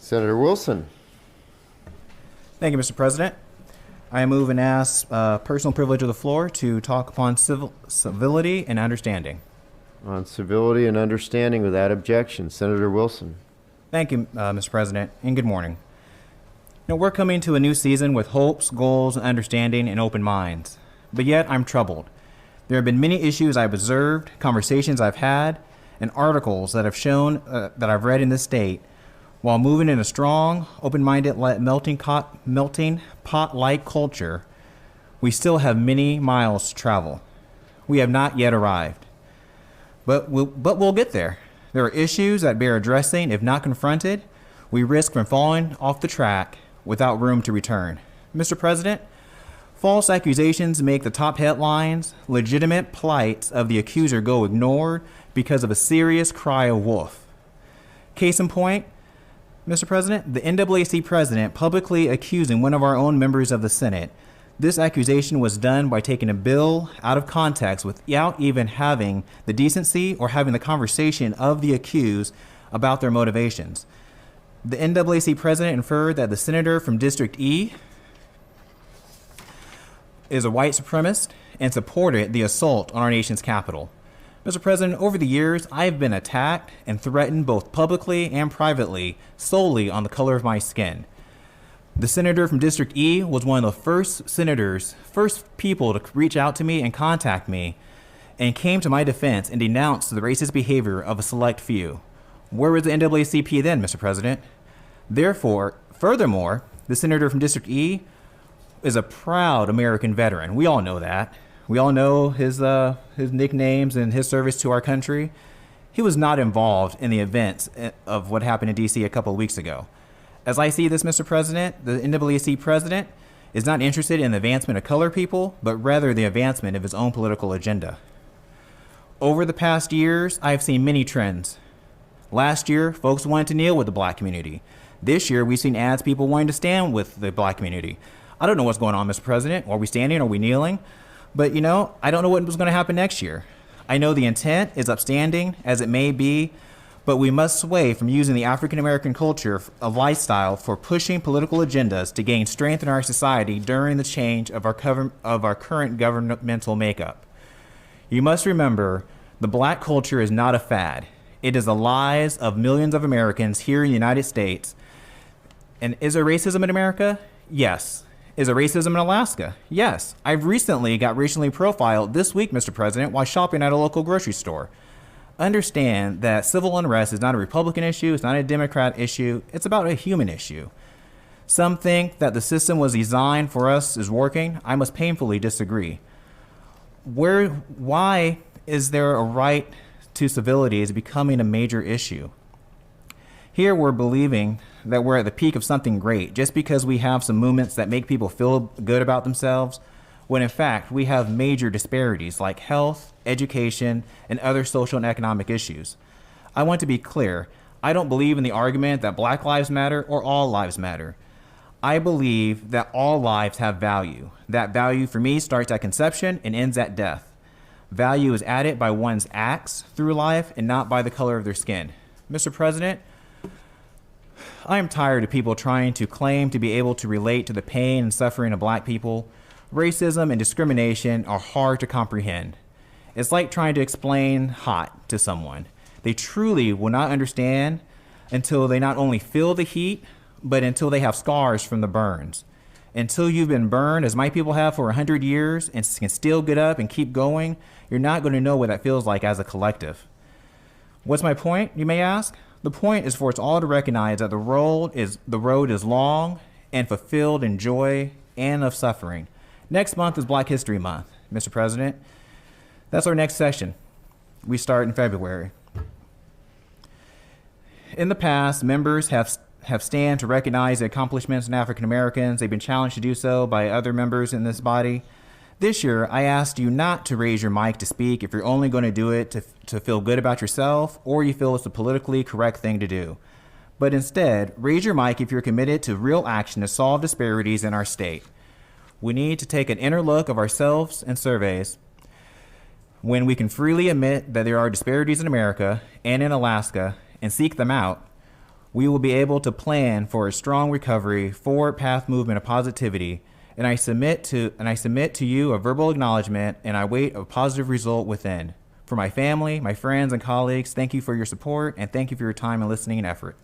Senator Wilson. Thank you, Mr. President. I move and ask personal privilege of the floor to talk upon civility and understanding. On civility and understanding without objection, Senator Wilson. Thank you, Mr. President, and good morning. We're coming to a new season with hopes, goals, understanding, and open minds. But yet, I'm troubled. There have been many issues I've observed, conversations I've had, and articles that have shown that I've read in this state. While moving in a strong, open-minded, melting pot-like culture, we still have many miles to travel. We have not yet arrived. But we'll get there. There are issues that bear addressing. If not confronted, we risk from falling off the track without room to return. Mr. President, false accusations make the top headlines. Legitimate plights of the accuser go ignored because of a serious cry of wolf. Case in point, Mr. President, the NAACP President publicly accusing one of our own members of the Senate. This accusation was done by taking a bill out of context without even having the decency or having the conversation of the accused about their motivations. The NAACP President inferred that the senator from District E is a white supremacist and supported the assault on our nation's capital. Mr. President, over the years, I've been attacked and threatened both publicly and privately solely on the color of my skin. The senator from District E was one of the first people to reach out to me and contact me and came to my defense and denounced the racist behavior of a select few. Where was the NAACP then, Mr. President? Furthermore, the senator from District E is a proud American veteran. We all know that. We all know his nicknames and his service to our country. He was not involved in the events of what happened in D.C. a couple of weeks ago. As I see this, Mr. President, the NAACP President is not interested in the advancement of colored people, but rather the advancement of his own political agenda. Over the past years, I have seen many trends. Last year, folks wanted to kneel with the black community. This year, we've seen ads people wanting to stand with the black community. I don't know what's going on, Mr. President. Are we standing? Are we kneeling? But, I don't know what was going to happen next year. I know the intent is upstanding, as it may be, but we must sway from using the African-American culture of lifestyle for pushing political agendas to gain strength in our society during the change of our current governmental makeup. You must remember, the black culture is not a fad. It is the lives of millions of Americans here in the United States. And is there racism in America? Yes. Is there racism in Alaska? Yes. I've recently got racially profiled this week, Mr. President, while shopping at a local grocery store. Understand that civil unrest is not a Republican issue, it's not a Democrat issue, it's about a human issue. Some think that the system was designed for us is working. I must painfully disagree. Why is there a right to civility is becoming a major issue? Here we're believing that we're at the peak of something great just because we have some movements that make people feel good about themselves, when in fact we have major disparities like health, education, and other social and economic issues. I want to be clear. I don't believe in the argument that Black lives matter or all lives matter. I believe that all lives have value. That value for me starts at conception and ends at death. Value is added by one's acts through life and not by the color of their skin. Mr. President, I am tired of people trying to claim to be able to relate to the pain and suffering of black people. Racism and discrimination are hard to comprehend. It's like trying to explain hot to someone. They truly will not understand until they not only feel the heat, but until they have scars from the burns. Until you've been burned, as my people have for 100 years, and can still get up and keep going, you're not going to know what that feels like as a collective. What's my point, you may ask? The point is for us all to recognize that the road is long and fulfilled in joy and of suffering. Next month is Black History Month, Mr. President. That's our next session. We start in February. In the past, members have stand to recognize the accomplishments of African Americans. They've been challenged to do so by other members in this body. This year, I asked you not to raise your mic to speak if you're only going to do it to feel good about yourself or you feel it's the politically correct thing to do. But instead, raise your mic if you're committed to real action to solve disparities in our state. We need to take an inner look of ourselves and surveys. When we can freely admit that there are disparities in America and in Alaska and seek them out, we will be able to plan for a strong recovery, forward path movement of positivity. And I submit to you a verbal acknowledgement, and I wait a positive result within. For my family, my friends, and colleagues, thank you for your support, and thank you for your time and listening and effort.